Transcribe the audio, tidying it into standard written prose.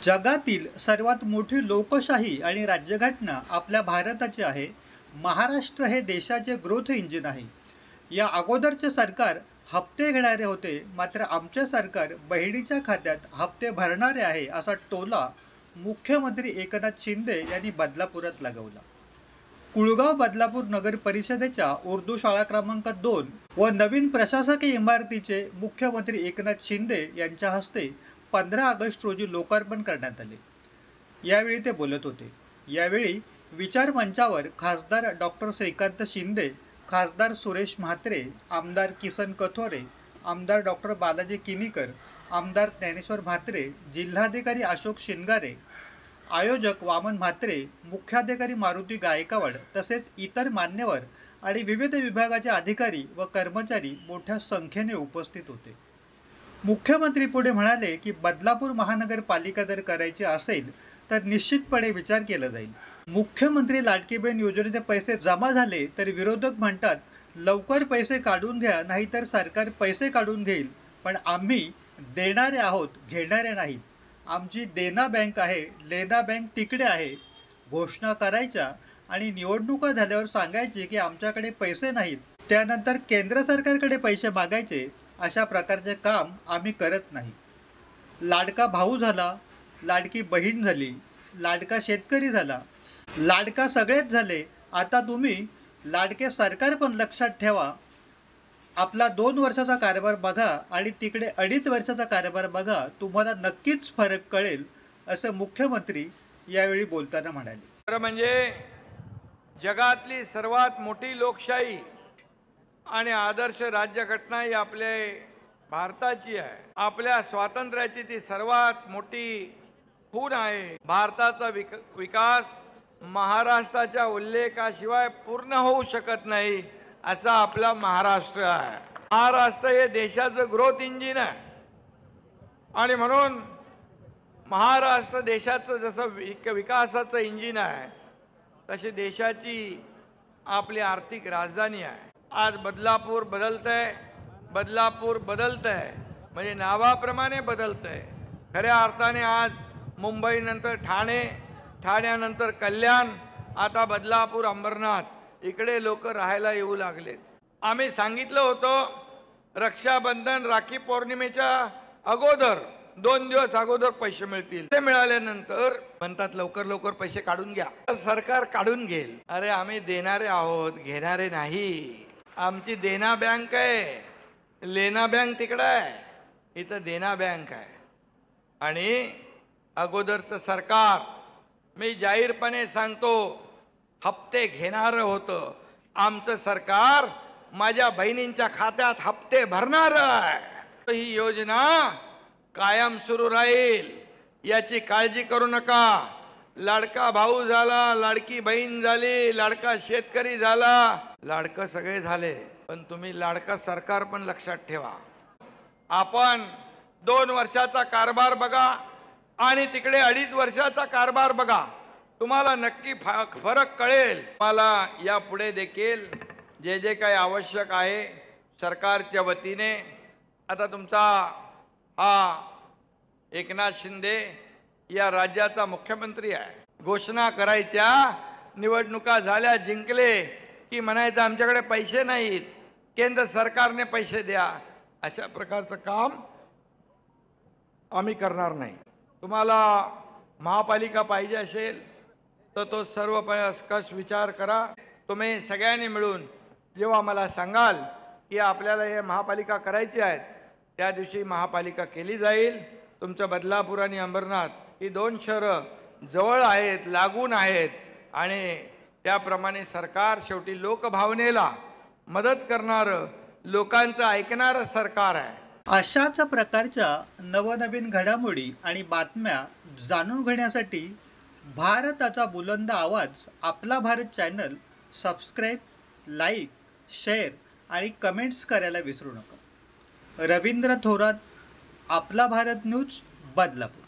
जगातील सर्वात मोठी लोकशाही आणि राज्यघटना आपल्या भारताची आहे. महाराष्ट्र हे देशाचे ग्रोथ इंजिन आहे. या अगोदरचे सरकार हप्ते घेणारे होते, मात्र आमचे सरकार बहिणीच्या खात्यात हप्ते भरणारे आहे, असा टोला मुख्यमंत्री एकनाथ शिंदे यांनी बदलापुरात लगावला. कुळगाव बदलापूर नगर परिषदेच्या उर्दू शाळा क्रमांक 2 व नवीन प्रशासकीय इमारतीचे मुख्यमंत्री एकनाथ शिंदे यांच्या हस्ते 15 ऑगस्ट रोजी लोकार्पण करण्यात आले. यावेळी ते बोलत होते. यावेळी विचार मंचावर खासदार डॉक्टर श्रीकांत शिंदे, खासदार सुरेश म्हात्रे, आमदार किसन कथोरे, आमदार डॉक्टर बालाजी किनीकर, आमदार ज्ञानेश्वर म्हात्रे, जिल्हाधिकारी अशोक शिनगारे, आयोजक वामन म्हात्रे, मुख्याधिकारी मारुती गायकवाड तसेच इतर मान्यवर आणि विविध विभागाचे अधिकारी व कर्मचारी मोठ्या संख्येने उपस्थित होते. मुख्यमंत्री पुढे म्हणाले की बदलापूर महानगरपालिका जर करायची असेल तर निश्चितपणे विचार केला जाईल. मुख्यमंत्री लाडकी बहीण योजनेचे पैसे जमा झाले तर विरोधक म्हणतात लवकर पैसे काढून घ्या, नाहीतर सरकार पैसे काढून घेईल. पण आम्ही देणारे आहोत, घेणारे नाहीत. आमची देना बँक आहे, लेना बँक तिकडे आहे. घोषणा करायच्या आणि निवडणुका झाल्यावर सांगायचे की आमच्याकडे पैसे नाहीत, त्यानंतर केंद्र सरकारकडे पैसे मागायचे. अशा प्रकारचे काम आम्ही करत नाही. लाडका भाऊ झाला, लाडकी बहीण झाली, लाडका शेतकरी झाला, लाडका सगळेच झाले. आता तुम्ही लाडके सरकार पण लक्षात ठेवा. आपला 2 वर्षाचा कारभार बघा आणि तिकडे 2.5 वर्षाचा कारभार बघा, तुम्हाला नक्कीच फरक कळेल, असं मुख्यमंत्री यावेळी बोलताना म्हणाले. खरं म्हणजे जगातली सर्वात मोठी लोकशाही आणि आदर्श राज्यघटना ही आपल्या भारताची आहे. आपल्या स्वातंत्र्याची ती सर्वात मोठी खूण आहे. भारताचा विकास महाराष्ट्राच्या उल्लेखाशिवाय पूर्ण होऊ शकत नाही, असा आपला महाराष्ट्र आहे. महाराष्ट्र हे देशाचं ग्रोथ इंजिन आहे आणि म्हणून महाराष्ट्र देशाचं जसं विकासाचं इंजिन आहे तशी देशाची आपली आर्थिक राजधानी आहे. आज बदलापूर बदलतंय, बदलापूर बदलतंय म्हणजे नावाप्रमाणे बदलतंय. खऱ्या अर्थाने आज मुंबईनंतर ठाणे, ठाण्यानंतर कल्याण, आता बदलापूर, अंबरनाथ इकडे लोक राहायला येऊ लागलेत. आम्ही सांगितलं होतं रक्षाबंधन, राखी पौर्णिमेच्या अगोदर 2 दिवस अगोदर पैसे मिळतील. ते मिळाल्यानंतर म्हणतात लवकर लवकर पैसे काढून घ्या, सरकार काढून घेईल. अरे आम्ही देणारे आहोत, घेणारे नाही. आमची देना बँक आहे, लेना बँक तिकडं आहे, इथं देना बँक आहे. आणि अगोदरचं सरकार, मी जाहीरपणे सांगतो, हप्ते घेणारं होतं. आमचं सरकार माझ्या बहिणींच्या खात्यात हप्ते भरणारं आहे. ही योजना कायम सुरू राहील, याची काळजी करू नका. लाडका भाऊ झाला, लाडकी बहीण झाली, लाडका शेतकरी झाला, लाडकं सगळे झाले, पण तुम्ही लाडका सरकार पण लक्षात ठेवा. आपण 2 वर्षाचा कारभार बघा आणि तिकडे 2.5 वर्षाचा कारभार बघा, तुम्हाला नक्की फरक कळेल. मला यापुढे देखील जे जे काही आवश्यक आहे सरकारच्या वतीने, आता तुमचा हा एकनाथ शिंदे या राज्याचा मुख्यमंत्री आहे. घोषणा करायच्या, निवडणुका झाल्या, जिंकले की म्हणायचं आमच्याकडे पैसे नाहीत, केंद्र सरकारने पैसे द्या. अशा प्रकारचं काम आम्ही करणार नाही. तुम्हाला महापालिका पाहिजे असेल तर तो सर्वकष विचार करा. तुम्ही सगळ्यांनी मिळून जेव्हा मला सांगाल की आपल्याला हे महापालिका करायची आहेत, त्या दिवशी महापालिका केली जाईल. तुमचं बदलापूर आणि अंबरनाथ ही 2 शहरं जवळ आहेत, लागून आहेत आणि त्याप्रमाणे सरकार शेवटी लोकभावनेला मदत करणारं, लोकांचं ऐकणारं सरकार आहे. अशाच प्रकारच्या नवनवीन घडामोडी आणि बातम्या जाणून घेण्यासाठी भारताचा बुलंद आवाज आपला Bharat channel subscribe, like, share आणि कमेंट्स करायला विसरू नका. रवींद्र थोरात, आपला भारत न्यूज, बदलापूर.